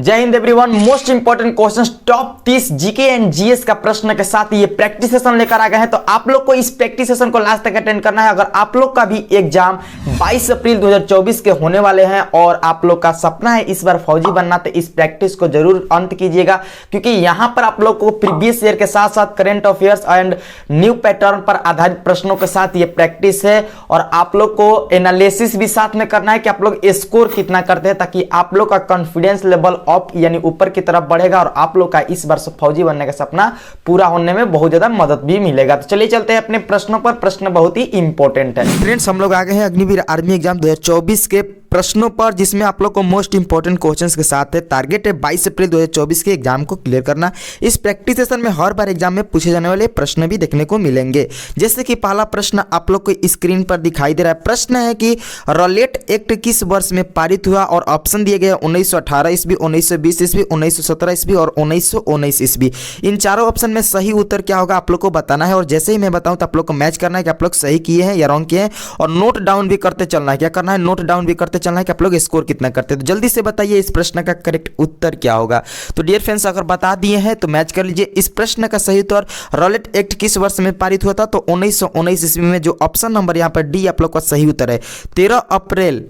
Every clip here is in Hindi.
जय Hind everyone. Most important questions top 30 GK and GS का प्रश्न के साथ ये प्रैक्टिस सेशन लेकर आ गए हैं। तो आप लोग को इस प्रैक्टिस सेशन को लास्ट तक अटेंड करना है। अगर आप लोग का भी एग्जाम 22 अप्रैल 2024 के होने वाले हैं और आप लोग का सपना है इस बार फौजी बनना, तो इस प्रैक्टिस को जरूर अंत कीजिएगा, क्योंकि यहां पर आप लोग को प्रीवियस ईयर के साथ साथ current affairs and new pattern पर आधारित प्रश्नों के साथ ये प्रैक्टिस है। और आप लोग को एनालिसिस भी साथ में करना है कि आप लोग स्कोर कितना करते हैं, ताकि आप लोग का कॉन्फिडेंस लेवल अप यानी ऊपर की तरफ बढ़ेगा और आप लोग का इस वर्ष फौजी बनने का सपना पूरा होने में बहुत ज्यादा मदद भी मिलेगा। तो चलिए चलते हैं अपने प्रश्नों पर। प्रश्न बहुत ही इंपॉर्टेंट है फ्रेंड्स। हम लोग आ गए हैं अग्निवीर आर्मी एग्जाम 2024 के प्रश्नों पर, जिसमें आप लोग को मोस्ट इंपोर्टेंट क्वेश्चंस के साथ है। टारगेट है 22 अप्रैल 2024 के एग्जाम को क्लियर करना। इस प्रैक्टिस सेशन में हर बार एग्जाम में पूछे जाने वाले प्रश्न भी देखने को मिलेंगे। जैसे कि पहला प्रश्न आप लोग को स्क्रीन पर दिखाई दे रहा है। प्रश्न है कि रॉलेट एक्ट किस वर्ष में पारित हुआ, और ऑप्शन दिए गए 1918 ईस्वी, 1920 ईस्वी, 1917 ईस्वी और 1919 ईस्वी। इन चारों ऑप्शन में सही उत्तर क्या होगा आप लोग को बताना है। और जैसे ही मैं बताऊं तो आप लोग को मैच करना है कि आप लोग सही किए हैं या रॉन्ग किए हैं, और नोट डाउन भी करते चलना है। क्या करना है? नोट डाउन भी करते चलना है कि आप लोग स्कोर कितना करते हैं। तो जल्दी से बताइए इस प्रश्न का करेक्ट उत्तर क्या होगा। तो डियर फ्रेंड्स, अगर बता दिए हैं तो मैच कर लीजिए। इस प्रश्न का सही उत्तर रॉलेट एक्ट किस वर्ष में पारित हुआ था, तो 1919 ईस्वी में। जो ऑप्शन नंबर यहाँ पर डी आप लोग का सही उत्तर है। 13 अप्रैल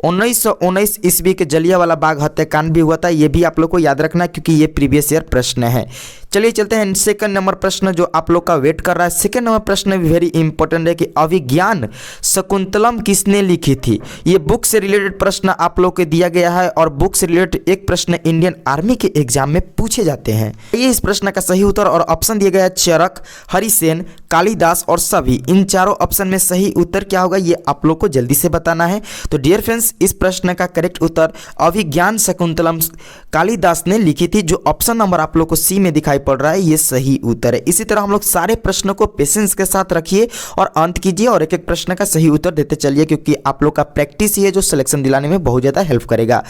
1919 ईस्वी के जलियांवाला बाग हत्याकांड भी हुआ था। ये भी आप लोग को याद रखना है, क्योंकि ये प्रीवियस ईयर प्रश्न है। चलिए चलते हैं सेकंड नंबर प्रश्न जो आप लोग का वेट कर रहा है। सेकंड नंबर प्रश्न भी वेरी इंपॉर्टेंट है कि अभिज्ञान शकुंतलम किसने लिखी थी। ये बुक से रिलेटेड प्रश्न आप लोग को दिया गया है, और बुक से रिलेटेड एक प्रश्न इंडियन आर्मी के एग्जाम में पूछे जाते हैं। ये इस प्रश्न का सही उत्तर, और ऑप्शन दिया गया है चरक, हरिसेन, कालिदास और सभी। इन चारों ऑप्शन में सही उत्तर क्या होगा ये आप लोग को जल्दी से बताना है। तो डियर फ्रेंड्स, इस प्रश्न का करेक्ट उत्तर अभिज्ञान शकुंतलम कालिदास ने लिखी थी। जो ऑप्शन नंबर आप लोग को सी में दिखाई पड़ रहा है ये सही उत्तर है। इसी तरह हम लोग सारे प्रश्नों को पेशेंस के साथ रखिए और अंत कीजिए, और एक एक प्रश्न का सही उत्तर देते चलिए, क्योंकि आप लोग का प्रैक्टिस ही है जो सिलेक्शन दिलाने में बहुत ज्यादा हेल्प करेगा।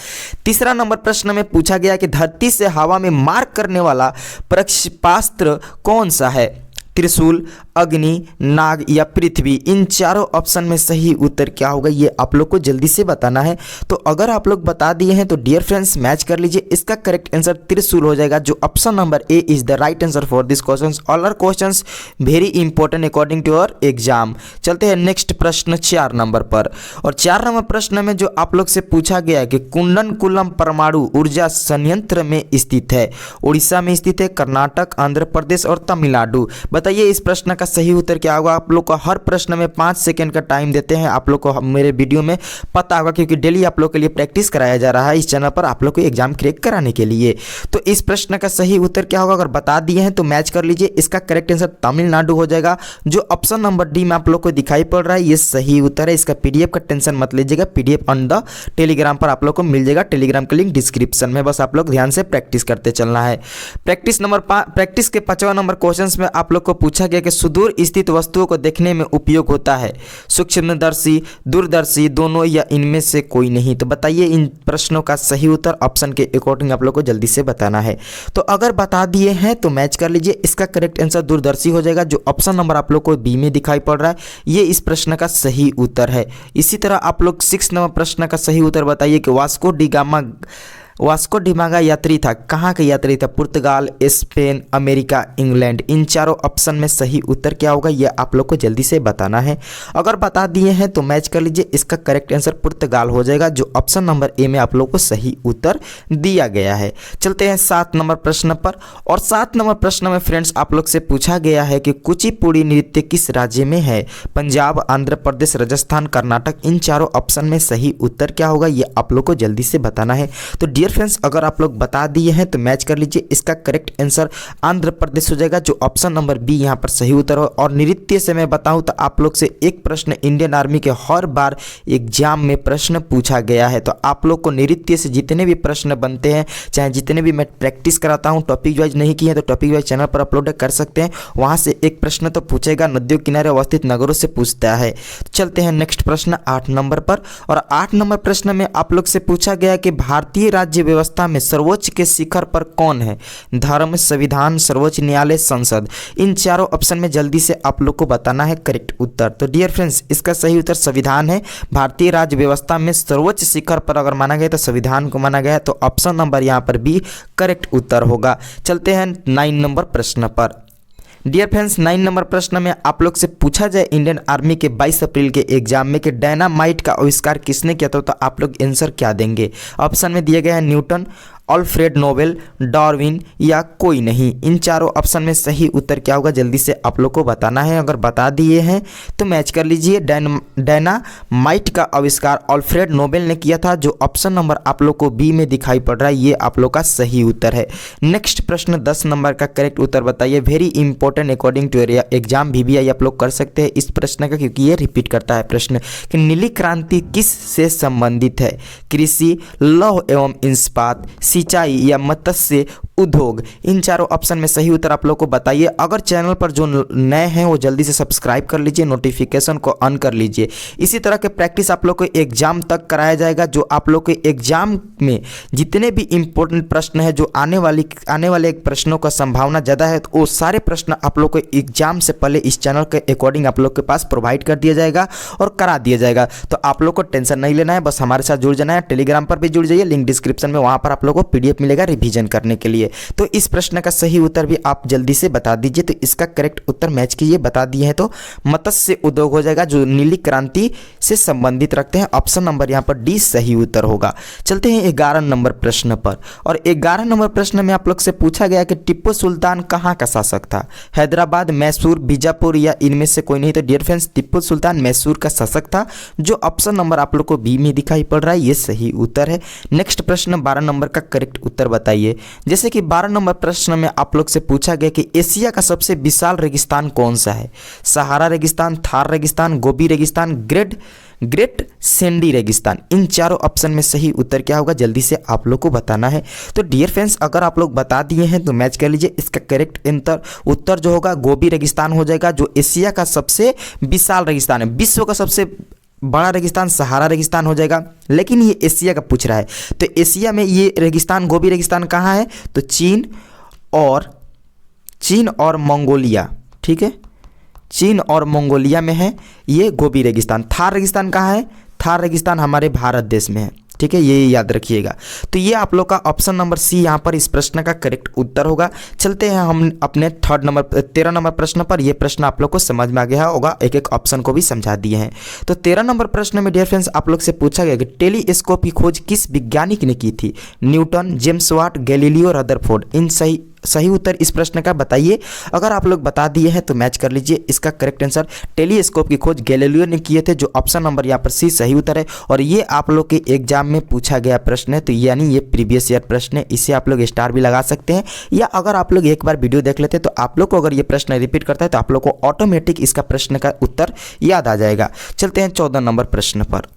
तीसरा नंबर प्रश्न में पूछा गया कि धरती से हवा में मार करने वाला प्रक्षेपास्त्र कौन सा है। त्रिशूल, अग्नि, नाग या पृथ्वी। इन चारों ऑप्शन में सही उत्तर क्या होगा ये आप लोग को जल्दी से बताना है। तो अगर आप लोग बता दिए हैं तो डियर फ्रेंड्स मैच कर लीजिए। इसका करेक्ट आंसर त्रिशूल हो जाएगा। जो option number A is the right answer for this questions. All are questions very important according to your exam. चलते हैं नेक्स्ट प्रश्न 4 नंबर पर। और 4 नंबर प्रश्न में जो आप लोग से पूछा गया है कि कुंडनकुलम परमाणु ऊर्जा संयंत्र में स्थित है। उड़ीसा में स्थित है, कर्नाटक, आंध्र प्रदेश और तमिलनाडु। बताइए इस प्रश्न का सही उत्तर क्या होगा। आप लोग को हर प्रश्न में 5 सेकंड का टाइम देते हैं। आप लोग को मेरे वीडियो में पता होगा, क्योंकि डेली आप लोग के लिए प्रैक्टिस कराया जा रहा है इस चैनल पर आप लोग को एग्जाम क्रैक कराने के लिए। तो इस प्रश्न का सही उत्तर क्या होगा अगर बता दिए हैं तो मैच कर लीजिए। इसका करेक्ट आंसर तमिलनाडु हो जाएगा। जो ऑप्शन नंबर डी में आप लोग को दिखाई पड़ रहा है ये सही उत्तर है। इसका पीडीएफ का टेंशन मत लीजिएगा, पीडीएफ ऑन द टेलीग्राम पर आप लोग को मिल जाएगा। टेलीग्राम का लिंक डिस्क्रिप्शन में, बस आप लोग ध्यान से प्रैक्टिस करते चलना है। प्रैक्टिस के 5वां नंबर क्वेश्चन में आप लोग को पूछा गया कि सुदूर स्थित वस्तुओं को देखने में उपयोग होता है सूक्ष्मदर्शी, दूरदर्शी, दोनों या इनमें से कोई नहीं। तो बताइए इन प्रश्नों का सही उत्तर ऑप्शन के अकॉर्डिंग आप लोग को जल्दी से बताना है। तो अगर बता दिए हैं तो मैच कर लीजिए। इसका करेक्ट आंसर दूरदर्शी हो जाएगा। जो ऑप्शन नंबर आप लोग को बी में दिखाई पड़ रहा है ये इस प्रश्न का सही उत्तर है। इसी तरह आप लोग 6 नंबर प्रश्न का सही उत्तर बताइए कि वास्को डिगामा यात्री था, कहाँ का यात्री था। पुर्तगाल, स्पेन, अमेरिका, इंग्लैंड। इन चारों ऑप्शन में सही उत्तर क्या होगा ये आप लोग को जल्दी से बताना है। अगर बता दिए हैं तो मैच कर लीजिए। इसका करेक्ट आंसर पुर्तगाल हो जाएगा। जो ऑप्शन नंबर ए में आप लोग को सही उत्तर दिया गया है। चलते हैं 7 नंबर प्रश्न पर। और 7 नंबर प्रश्न में फ्रेंड्स आप लोग से पूछा गया है कि कुचिपुड़ी नृत्य किस राज्य में है। पंजाब, आंध्र प्रदेश, राजस्थान, कर्नाटक। इन चारों ऑप्शन में सही उत्तर क्या होगा ये आप लोग को जल्दी से बताना है। तो डियर फ्रेंड्स अगर आप लोग बता दिए हैं तो मैच कर लीजिए। इसका करेक्ट आंसर आंध्र प्रदेश हो जाएगा। जो ऑप्शन नंबर बी यहाँ पर सही उत्तर हो। और नृत्य से मैं बताऊं तो आप लोग से एक प्रश्न इंडियन आर्मी के हर बार एग्जाम में प्रश्न पूछा गया है। तो आप लोग को नृत्य से जितने भी प्रश्न बनते हैं, चाहे जितने भी मैं प्रैक्टिस कराता हूँ, टॉपिक वाइज नहीं किए तो टॉपिक वाइज चैनल पर अपलोड कर सकते हैं। वहाँ से एक प्रश्न तो पूछेगा। नदियों किनारे अवस्थित नगरों से पूछता है। चलते हैं नेक्स्ट प्रश्न 8 नंबर पर। और 8 नंबर प्रश्न में आप लोग से पूछा गया कि भारतीय राज्य राज्य व्यवस्था में सर्वोच्च के शिखर पर कौन है? धर्म, संविधान, सर्वोच्च न्यायालय, संसद। इन चारों ऑप्शन में जल्दी से आप लोग को बताना है करेक्ट उत्तर। तो डियर फ्रेंड्स, इसका सही उत्तर संविधान है। भारतीय राज्य व्यवस्था में सर्वोच्च शिखर पर अगर माना गया तो संविधान को माना गया है, तो ऑप्शन नंबर यहाँ पर बी करेक्ट उत्तर होगा। चलते हैं 9 नंबर प्रश्न पर। डियर फ्रेंड्स, 9 नंबर प्रश्न में आप लोग से पूछा जाए इंडियन आर्मी के 22 अप्रैल के एग्जाम में कि डायनामाइट का आविष्कार किसने किया था, तो आप लोग आंसर क्या देंगे? ऑप्शन में दिए गए हैं न्यूटन, अल्फ्रेड नोबेल, डार्विन या कोई नहीं। इन चारों ऑप्शन में सही उत्तर क्या होगा जल्दी से आप लोग को बताना है। अगर बता दिए हैं तो मैच कर लीजिए। डायनामाइट का आविष्कार अल्फ्रेड नोबेल ने किया था, जो ऑप्शन नंबर आप लोग को बी में दिखाई पड़ रहा है, ये आप लोग का सही उत्तर है। नेक्स्ट प्रश्न 10 नंबर का करेक्ट उत्तर बताइए। Very important according to exam VBI आप लोग कर सकते हैं इस प्रश्न का, क्योंकि ये रिपीट करता है प्रश्न कि नीली क्रांति किस से संबंधित है? कृषि, लौह एवं इस्पात, सिंचाई या मत्स्य उद्योग। इन चारों ऑप्शन में सही उत्तर आप लोग को बताइए। अगर चैनल पर जो नए हैं वो जल्दी से सब्सक्राइब कर लीजिए, नोटिफिकेशन को ऑन कर लीजिए। इसी तरह के प्रैक्टिस आप लोग को एग्जाम तक कराया जाएगा, जो आप लोग के एग्जाम में जितने भी इंपॉर्टेंट प्रश्न है, जो आने वाले प्रश्नों का संभावना ज़्यादा है, तो वो सारे प्रश्न आप लोग को एग्जाम से पहले इस चैनल के अकॉर्डिंग आप लोग के पास प्रोवाइड कर दिया जाएगा और करा दिया जाएगा। तो आप लोग को टेंशन नहीं लेना है, बस हमारे साथ जुड़ जाना है। टेलीग्राम पर भी जुड़ जाइए, लिंक डिस्क्रिप्शन में, वहाँ पर आप लोग को PDF मिलेगा रिवीजन करने के लिए। तो इस प्रश्न का सही उत्तर भी आप जल्दी से बता दीजिए। तो इसका करेक्ट उत्तर मैच कीजिए, बता दिए हैं तो मत्स्य उद्योग हो जाएगा, जो नीली क्रांति से संबंधित रखते हैं। ऑप्शन नंबर यहाँ पर डी सही उत्तर होगा। चलते हैं 11 नंबर प्रश्न पर। और 11 नंबर प्रश्न में आप लोग से पूछा गया कि टिप्पू सुल्तान कहाँ का शासक था? हैदराबाद, मैसूर, बीजापुर या इनमें से कोई नहीं। तो डियर फ्रेंड्स, टिप्पू सुल्तान मैसूर का शासक था, जो ऑप्शन नंबर आप लोग को बी में दिखाई पड़ रहा है, ये सही उत्तर है। नेक्स्ट प्रश्न 12 नंबर का करेक्ट उत्तर बताइए। जैसे कि 12 नंबर प्रश्न में आप लोग से पूछा गया कि एशिया का सबसे विशाल रेगिस्तान कौन सा है? सहारा रेगिस्तान, थार रेगिस्तान, गोबी रेगिस्तान, ग्रेट सैंडी रेगिस्तान। इन चारों ऑप्शन में सही उत्तर क्या होगा जल्दी से आप लोग को बताना है। तो डियर फ्रेंड्स, अगर आप लोग बता दिए हैं तो मैच कर लीजिए। इसका करेक्ट उत्तर जो होगा गोबी रेगिस्तान हो जाएगा, जो एशिया का सबसे विशाल रेगिस्तान है। विश्व का सबसे बड़ा रेगिस्तान सहारा रेगिस्तान हो जाएगा, लेकिन ये एशिया का पूछ रहा है। तो एशिया में ये रेगिस्तान, गोबी रेगिस्तान कहाँ है? तो चीन और मंगोलिया, ठीक है, चीन और मंगोलिया में है ये गोबी रेगिस्तान। थार रेगिस्तान कहाँ है? थार रेगिस्तान हमारे भारत देश में है, ठीक है, ये याद रखिएगा। तो ये आप लोग का ऑप्शन नंबर सी यहाँ पर इस प्रश्न का करेक्ट उत्तर होगा। चलते हैं हम अपने 13 नंबर प्रश्न पर। ये प्रश्न आप लोग को समझ में आ गया होगा, एक एक ऑप्शन को भी समझा दिए हैं। तो 13 नंबर प्रश्न में डियर फ्रेंड्स आप लोग से पूछा गया कि टेलीस्कोप की खोज किस वैज्ञानिक ने की थी? Newton, James Watt, Galileo, Rutherford. इन सही उत्तर इस प्रश्न का बताइए। अगर आप लोग बता दिए हैं तो मैच कर लीजिए। इसका करेक्ट आंसर टेलीस्कोप की खोज गैलीलियो ने किए थे, जो ऑप्शन नंबर यहाँ पर सी सही उत्तर है। और ये आप लोग के एग्जाम में पूछा गया प्रश्न है, तो यानी ये प्रीवियस ईयर प्रश्न है, इसे आप लोग स्टार भी लगा सकते हैं। या अगर आप लोग एक बार वीडियो देख लेते हैं तो आप लोग को अगर ये प्रश्न रिपीट करता है तो आप लोग को ऑटोमेटिक इसका प्रश्न का उत्तर याद आ जाएगा। चलते हैं 14 नंबर प्रश्न पर।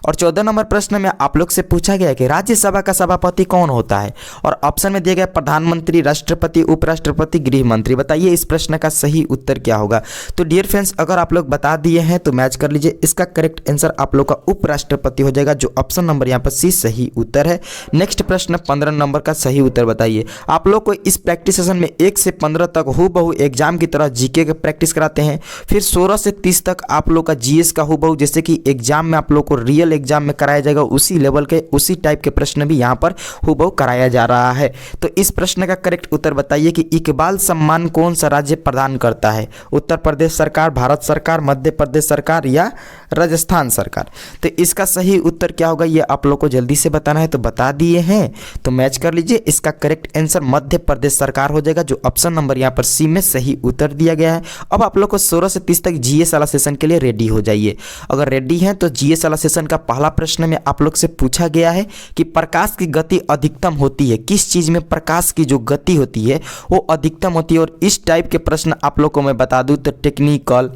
और 14 नंबर प्रश्न में आप लोग से पूछा गया कि राज्यसभा का सभापति कौन होता है? और ऑप्शन में दिया गया प्रधानमंत्री, राष्ट्रपति, उपराष्ट्रपति, गृह मंत्री। बताइए इस प्रश्न का सही उत्तर क्या होगा? तो डियर फ्रेंड्स, अगर आप लोग बता दिए हैं तो मैच कर लीजिए। इसका करेक्ट आंसर आप लोग का उपराष्ट्रपति हो जाएगा, जो ऑप्शन नंबर यहाँ पर सी सही उत्तर है। नेक्स्ट प्रश्न 15 नंबर का सही उत्तर बताइए। आप लोग को इस प्रैक्टिस सेशन में 1 से 15 तक हूबहू एग्जाम की तरह जीके का प्रैक्टिस कराते हैं। फिर 16 से 30 तक आप लोग का जीएस का हूबहू, जैसे कि एग्जाम में आप लोग को रियल एग्जाम में कराया जाएगा, उसी लेवल के उसी टाइप के प्रश्न भी यहाँ पर हूबहू कराया जा रहा है। तो इस प्रश्न का करेक्ट उत्तर बताइए कि इकबाल सम्मान कौन सा राज्य प्रदान करता है? उत्तर प्रदेश सरकार, भारत सरकार, मध्य प्रदेश सरकार या राजस्थान सरकार। तो इसका सही उत्तर क्या होगा ये आप लोग को जल्दी से बताना है। तो बता दिए हैं तो मैच कर लीजिए। इसका करेक्ट आंसर मध्य प्रदेश सरकार हो जाएगा, जो ऑप्शन नंबर यहाँ पर सी में सही उत्तर दिया गया है। अब आप लोग को 16 से 30 तक जीएस वाला सेशन के लिए रेडी हो जाइए। अगर रेडी हैं तो जीएस वाला सेशन का पहला प्रश्न में आप लोग से पूछा गया है कि प्रकाश की गति अधिकतम होती है किस चीज में? प्रकाश की जो गति होती है वो अधिकतम होती है। और इस टाइप के प्रश्न आप लोग को मैं बता दूं तो टेक्निकल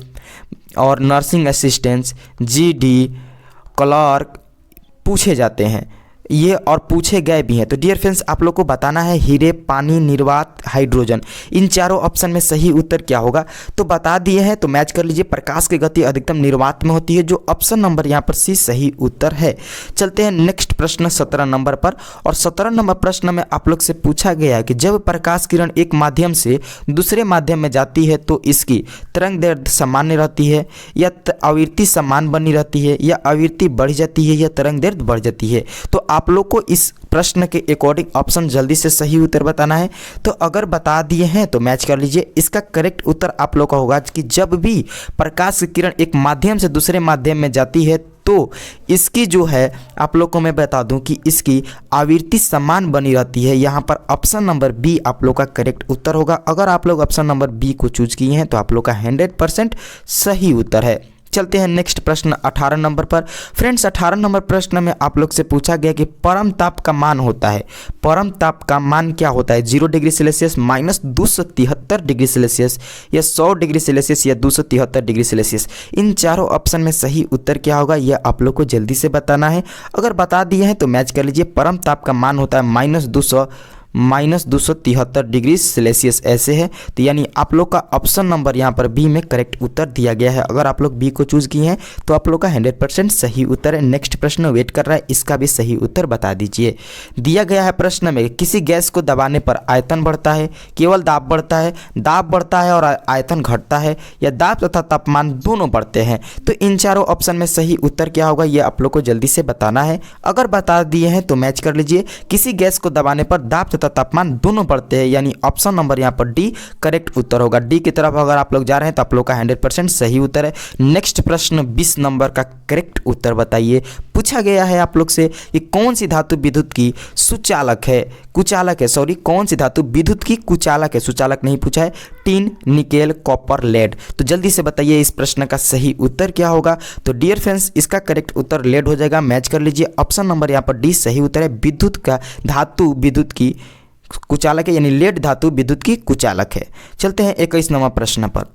और नर्सिंग असिस्टेंट्स, जीडी, क्लर्क पूछे जाते हैं। ये और पूछे गए भी हैं। तो डियर फ्रेंड्स आप लोग को बताना है हीरे, पानी, निर्वात, हाइड्रोजन, इन चारों ऑप्शन में सही उत्तर क्या होगा। तो बता दिए हैं, तो मैच कर लीजिए। प्रकाश की गति अधिकतम निर्वात में होती है, जो ऑप्शन नंबर यहाँ पर सी सही उत्तर है। चलते हैं नेक्स्ट प्रश्न 17 नंबर पर। और 17 नंबर प्रश्न में आप लोग से पूछा गया है कि जब प्रकाश किरण एक माध्यम से दूसरे माध्यम में जाती है तो इसकी तरंग दैर्ध्य सामान्य रहती है, या आवृत्ति समान बनी रहती है, या आवृत्ति बढ़ जाती है, या तरंग दैर्ध्य बढ़ जाती है। तो आप लोग को इस प्रश्न के अकॉर्डिंग ऑप्शन जल्दी से सही उत्तर बताना है। तो अगर बता दिए हैं तो मैच कर लीजिए। इसका करेक्ट उत्तर आप लोग का होगा कि जब भी प्रकाश की किरण एक माध्यम से दूसरे माध्यम में जाती है तो इसकी जो है आप लोग को मैं बता दूं कि इसकी आवृत्ति समान बनी रहती है। यहाँ पर ऑप्शन नंबर बी आप लोग का करेक्ट उत्तर होगा। अगर आप लोग ऑप्शन नंबर बी को चूज किए हैं तो आप लोग का 100% सही उत्तर है। चलते हैं नेक्स्ट प्रश्न 18 नंबर पर। फ्रेंड्स 18 नंबर प्रश्न में आप लोग से पूछा गया कि परम ताप का मान होता है, परम ताप का मान क्या होता है, 0 डिग्री सेल्सियस, -273 डिग्री सेल्सियस, या 100 डिग्री सेल्सियस, या 273 डिग्री सेल्सियस। इन चारों ऑप्शन में सही उत्तर क्या होगा यह आप लोग को जल्दी से बताना है। अगर बता दिए हैं तो मैच कर लीजिए। परम ताप का मान होता है -273 डिग्री सेल्सियस ऐसे है। तो यानी आप लोग का ऑप्शन नंबर यहाँ पर बी में करेक्ट उत्तर दिया गया है। अगर आप लोग बी को चूज किए हैं तो आप लोग का 100% सही उत्तर है। नेक्स्ट प्रश्न वेट कर रहा है, इसका भी सही उत्तर बता दीजिए। दिया गया है प्रश्न में किसी गैस को दबाने पर आयतन बढ़ता है, केवल दाब बढ़ता है, दाब बढ़ता है और आयतन घटता है, या दाब तथा तापमान दोनों बढ़ते हैं। तो इन चारों ऑप्शन में सही उत्तर क्या होगा ये आप लोग को जल्दी से बताना है। अगर बता दिए हैं तो मैच कर लीजिए। किसी गैस को दबाने पर दाब तथा तापमान दोनों बढ़ते हैं, यानी ऑप्शन नंबर यहाँ पर डी करेक्ट उत्तर होगा। डी की तरफ अगर आप लोग जा रहे हैं तो आप लोग का 100% सही उत्तर है। नेक्स्ट प्रश्न 20 नंबर का करेक्ट उत्तर बताइए। पूछा गया है आप लोग से कि कौन सी धातु विद्युत की सुचालक है, कुचालक है, सॉरी कौन सी धातु विद्युत की कुचालक है, सुचालक नहीं पूछा है। Tin, nickel, copper, lead. तो जल्दी से बताइए इस प्रश्न का सही उत्तर क्या होगा। तो डियर फ्रेंड्स इसका करेक्ट उत्तर लेड हो जाएगा। मैच कर लीजिए। ऑप्शन नंबर यहाँ पर डी सही उत्तर है। विद्युत का धातु विद्युत की कुचालक है, यानी लेड धातु विद्युत की कुचालक है। चलते हैं 21 नंबर प्रश्न पर।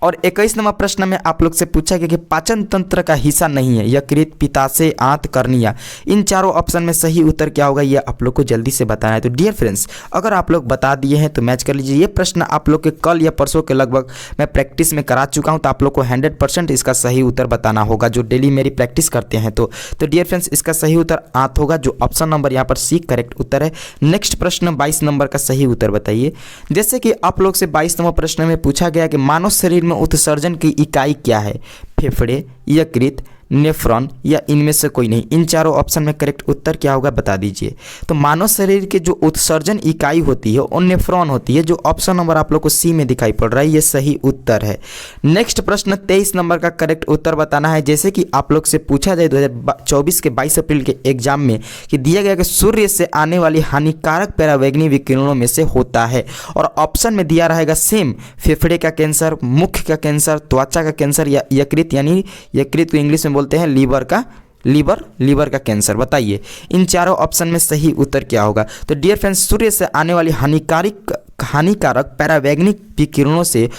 और 21 नंबर प्रश्न में आप लोग से पूछा गया कि पाचन तंत्र का हिस्सा नहीं है, यकृत, पित्ताशय, आंत, कर्निया। इन चारों ऑप्शन में सही उत्तर क्या होगा ये आप लोग को जल्दी से बताना है। तो डियर फ्रेंड्स अगर आप लोग बता दिए हैं तो मैच कर लीजिए। ये प्रश्न आप लोग के कल या परसों के लगभग मैं प्रैक्टिस में करा चुका हूँ, तो आप लोग को 100% इसका सही उत्तर बताना होगा जो डेली मेरी प्रैक्टिस करते हैं। तो डियर फ्रेंड्स इसका सही उत्तर आंत होगा, जो ऑप्शन नंबर यहाँ पर सी करेक्ट उत्तर है। नेक्स्ट प्रश्न 22 नंबर का सही उत्तर बताइए। जैसे कि आप लोग से 22 नंबर प्रश्न में पूछा गया कि मानव शरीर में उत्सर्जन की इकाई क्या है, फेफड़े, यकृत, नेफ्रॉन, या इनमें से कोई नहीं। इन चारों ऑप्शन में करेक्ट उत्तर क्या होगा बता दीजिए। तो मानव शरीर के जो उत्सर्जन इकाई होती है वो नेफ्रॉन होती है, जो ऑप्शन नंबर आप लोग को सी में दिखाई पड़ रहा है, ये सही उत्तर है। नेक्स्ट प्रश्न 23 नंबर का करेक्ट उत्तर बताना है। जैसे कि आप लोग से पूछा जाए 2024 के 22 अप्रैल के एग्जाम में कि दिया गया कि सूर्य से आने वाली हानिकारक परावैंगनी विकिरणों में से होता है, और ऑप्शन में दिया रहेगा सेम फेफड़े का कैंसर, मुख का कैंसर, त्वचा का कैंसर, या यकृत, यानी यकृत को इंग्लिश में बोलते हैं लीवर का कैंसर। बताइए इन चारों ऑप्शन में सही उत्तर क्या होगा। तो डियर फ्रेंड्स सूर्य से आने वाली हानिकारक परावैंगनिक विकिरणों से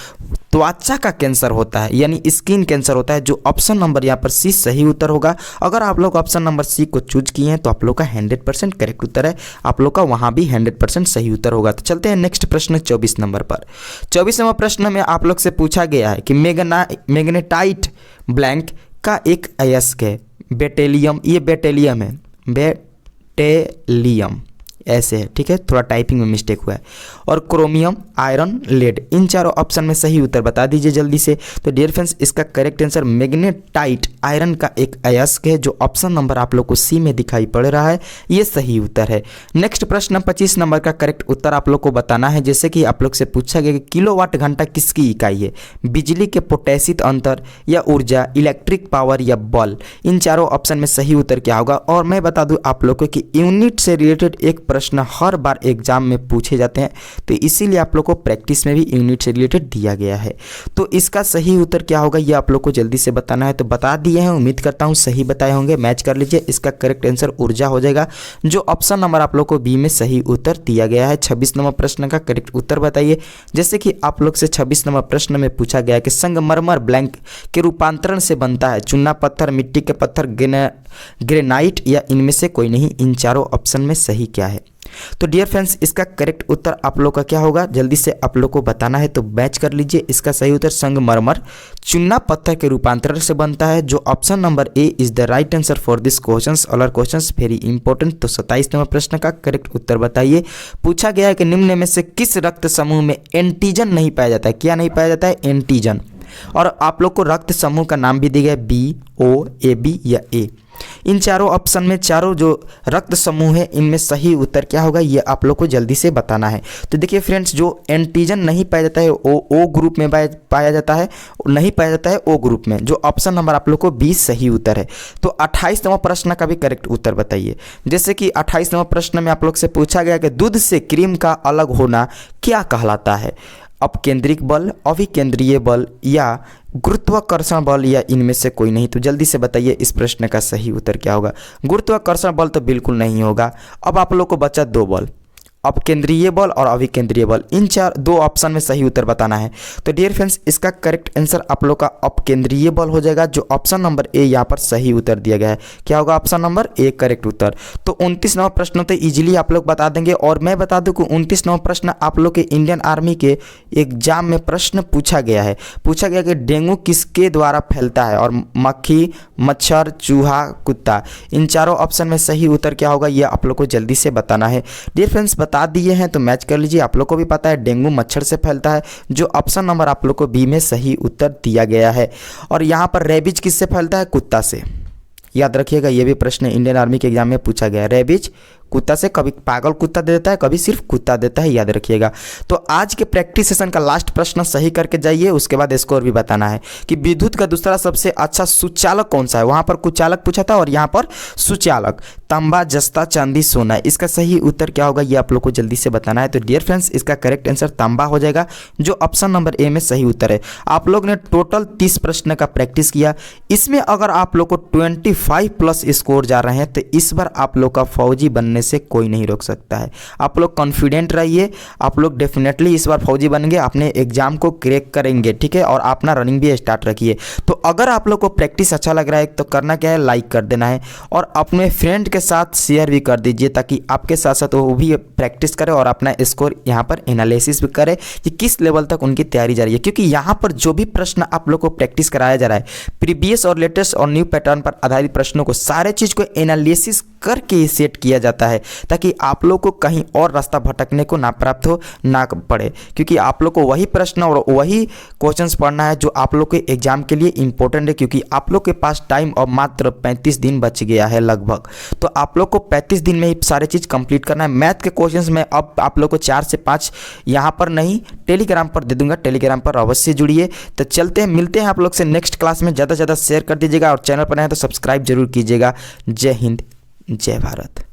त्वचा का कैंसर होता है, यानी स्किन कैंसर होता है, जो ऑप्शन नंबर यहाँ पर सी सही उत्तर होगा। अगर आप लोग ऑप्शन नंबर सी को चूज किए हैं तो आप लोग का 100% करेक्ट उत्तर है, आप लोग का वहाँ भी 100% सही उत्तर होगा। तो चलते हैं नेक्स्ट प्रश्न 24 नंबर पर। 24 नंबर प्रश्न में आप लोग से पूछा गया है कि मैग्नेटाइट ब्लैंक का एक अयस्क है, बेटेलियम, ये बेटेलियम है, बेटेलियम ऐसे है, ठीक है, थोड़ा टाइपिंग में मिस्टेक हुआ है, और क्रोमियम, आयरन, लेड। इन चारों ऑप्शन में सही उत्तर बता दीजिए जल्दी से। तो डियर फ्रेंड्स इसका करेक्ट आंसर मैग्नेटाइट आयरन का एक अयस्क है, जो ऑप्शन नंबर आप लोग को सी में दिखाई पड़ रहा है, ये सही उत्तर है। नेक्स्ट प्रश्न 25 नंबर का करेक्ट उत्तर आप लोग को बताना है। जैसे कि आप लोग से पूछा गया कि किलोवाट घंटा किसकी इकाई है, बिजली के पोटेसित अंतर, या ऊर्जा, इलेक्ट्रिक पावर, या बल। इन चारों ऑप्शन में सही उत्तर क्या होगा। और मैं बता दूं आप लोग को कि यूनिट से रिलेटेड एक प्रश्न हर बार एग्जाम में पूछे जाते हैं, तो इसीलिए आप लोग को प्रैक्टिस में भी यूनिट से रिलेटेड दिया गया है। तो इसका सही उत्तर क्या होगा ये आप लोग को जल्दी से बताना है। तो बता दिए हैं, उम्मीद करता हूँ सही बताए होंगे। मैच कर लीजिए, इसका करेक्ट आंसर ऊर्जा हो जाएगा, जो ऑप्शन नंबर आप लोग को बी में सही उत्तर दिया गया है। 26 नंबर प्रश्न का करेक्ट उत्तर बताइए। जैसे कि आप लोग से 26 नंबर प्रश्न में पूछा गया कि संगमरमर ब्लैंक के रूपांतरण से बनता है चूना पत्थर, मिट्टी के पत्थर, ग्रेनाइट या इनमें से कोई नहीं। इन चारों ऑप्शन में सही क्या है? तो डियर फ्रेंड्स, इसका करेक्ट उत्तर आप लोग का क्या होगा जल्दी से आप लोग को बताना है। तो मैच कर लीजिए, इसका सही उत्तर संगमरमर चूना पत्थर के रूपांतरण से बनता है, जो option number A is the right answer for this questions. All are questions very important. तो 27 नंबर प्रश्न का करेक्ट उत्तर बताइए। पूछा गया है कि निम्न में से किस रक्त समूह में एंटीजन नहीं पाया जाता है? क्या नहीं पाया जाता है? एंटीजन। और आप लोग को रक्त समूह का नाम भी दिया गया बी, ओ, ए, बी या ए। इन चारों ऑप्शन में चारों जो रक्त समूह है इनमें सही उत्तर क्या होगा ये आप लोग को जल्दी से बताना है। तो देखिए फ्रेंड्स, जो एंटीजन नहीं पाया जाता है ओ ग्रुप में पाया जाता है, नहीं पाया जाता है ओ ग्रुप में, जो ऑप्शन नंबर आप लोग को 20 सही उत्तर है। तो 28 नंबर प्रश्न का भी करेक्ट उत्तर बताइए। जैसे कि 28 नंबर प्रश्न में आप लोग से पूछा गया कि दूध से क्रीम का अलग होना क्या कहलाता है? अपकेंद्रिक बल, अभिकेंद्रीय बल या गुरुत्वाकर्षण बल या इनमें से कोई नहीं। तो जल्दी से बताइए इस प्रश्न का सही उत्तर क्या होगा? गुरुत्वाकर्षण बल तो बिल्कुल नहीं होगा। अब आप लोग को बचा दो बल, अपकेंद्रीय बल और अभिकेंद्रीय बल। इन दो ऑप्शन में सही उत्तर बताना है। तो डियर फ्रेंड्स, इसका करेक्ट आंसर आप लोग का अपकेंद्रीय बल हो जाएगा, जो ऑप्शन नंबर ए यहाँ पर सही उत्तर दिया गया है। क्या होगा? ऑप्शन नंबर ए करेक्ट उत्तर। तो 29 नंबर प्रश्न तो इजीली आप लोग बता देंगे। और मैं बता दूं कि 29 नंबर प्रश्न आप लोग के इंडियन आर्मी के एग्जाम में प्रश्न पूछा गया है। पूछा गया कि डेंगू किसके द्वारा फैलता है? और मक्खी, मच्छर, चूहा, कुत्ता। इन चारों ऑप्शन में सही उत्तर क्या होगा ये आप लोग को जल्दी से बताना है। डियर फ्रेंड्स, बता दिए हैं तो मैच कर लीजिए। आप लोग को भी पता है डेंगू मच्छर से फैलता है, जो ऑप्शन नंबर आप लोग को बी में सही उत्तर दिया गया है। और यहाँ पर रेबीज किससे फैलता है? कुत्ता से। याद रखिएगा, ये भी प्रश्न इंडियन आर्मी के एग्जाम में पूछा गया है। रेबीज कुत्ता से, कभी पागल कुत्ता दे देता है, कभी सिर्फ कुत्ता देता है, याद रखिएगा। तो आज के प्रैक्टिस सेशन का लास्ट प्रश्न सही करके जाइए, उसके बाद स्कोर भी बताना है कि विद्युत का दूसरा सबसे अच्छा सुचालक कौन सा है। वहां पर कुचालक पूछा था और यहाँ पर सुचालक। तांबा, जस्ता, चांदी, सोना। इसका सही उत्तर क्या होगा ये आप लोग को जल्दी से बताना है। तो डियर फ्रेंड्स, इसका करेक्ट आंसर तांबा हो जाएगा, जो ऑप्शन नंबर ए में सही उत्तर है। आप लोग ने टोटल 30 प्रश्न का प्रैक्टिस किया। इसमें अगर आप लोग को 25 प्लस स्कोर जा रहे हैं तो इस बार आप लोग का फौजी बनने से कोई नहीं रोक सकता है। आप लोग कॉन्फिडेंट रहिए, आप लोग डेफिनेटली इस बार फौजी बनेंगे, अपने एग्जाम को क्रैक करेंगे, ठीक है। और अपना रनिंग भी स्टार्ट रखिए। तो अगर आप लोग को प्रैक्टिस अच्छा लग रहा है तो करना क्या है, लाइक कर देना है और अपने फ्रेंड के साथ शेयर भी कर दीजिए, ताकि आपके साथ साथ वो भी प्रैक्टिस करे और अपना स्कोर यहाँ पर एनालिसिस भी करे कि किस लेवल तक उनकी तैयारी जा रही है। क्योंकि यहाँ पर जो भी प्रश्न आप लोग को प्रैक्टिस कराया जा रहा है, प्रीवियस और लेटेस्ट और न्यू पैटर्न पर आधारित प्रश्नों को सारे चीज़ को एनालिसिस करके ही सेट किया जाता है, ताकि आप लोग को कहीं और रास्ता भटकने को ना प्राप्त हो, ना पड़े। क्योंकि आप लोग को वही प्रश्न और वही क्वेश्चंस पढ़ना है जो आप लोग के एग्जाम के लिए इंपॉर्टेंट है। क्योंकि आप लोग के पास टाइम और मात्र 35 दिन बच गया है लगभग। तो आप लोग को 35 दिन में ही सारे चीज़ कंप्लीट करना है। मैथ के क्वेश्चंस में अब आप लोग को 4 से 5 यहाँ पर नहीं, टेलीग्राम पर दे दूंगा, टेलीग्राम पर अवश्य जुड़िए। तो चलते हैं, मिलते हैं आप लोग से नेक्स्ट क्लास में। ज़्यादा से ज़्यादा शेयर कर दीजिएगा और चैनल पर नए हैं तो सब्सक्राइब जरूर कीजिएगा। जय हिंद, जय भारत।